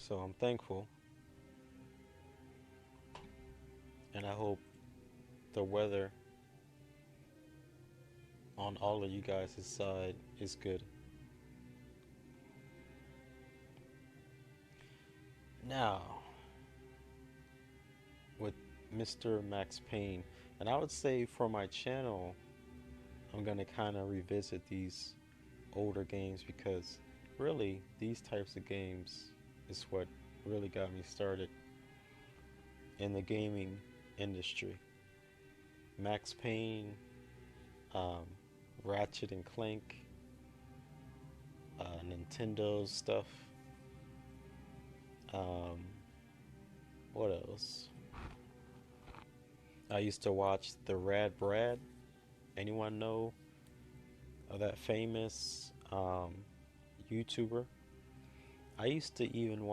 So I'm thankful, and I hope the weather on all of you guys' side is good. Now, with Mr. Max Payne, and I would say for my channel, I'm gonna kind of revisit these older games because really these types of games is what really got me started in the gaming industry. Max Payne, um, Ratchet and Clank, Nintendo stuff. Um, what else? I used to watch the RadBrad. Anyone know of that famous YouTuber? I used to even watch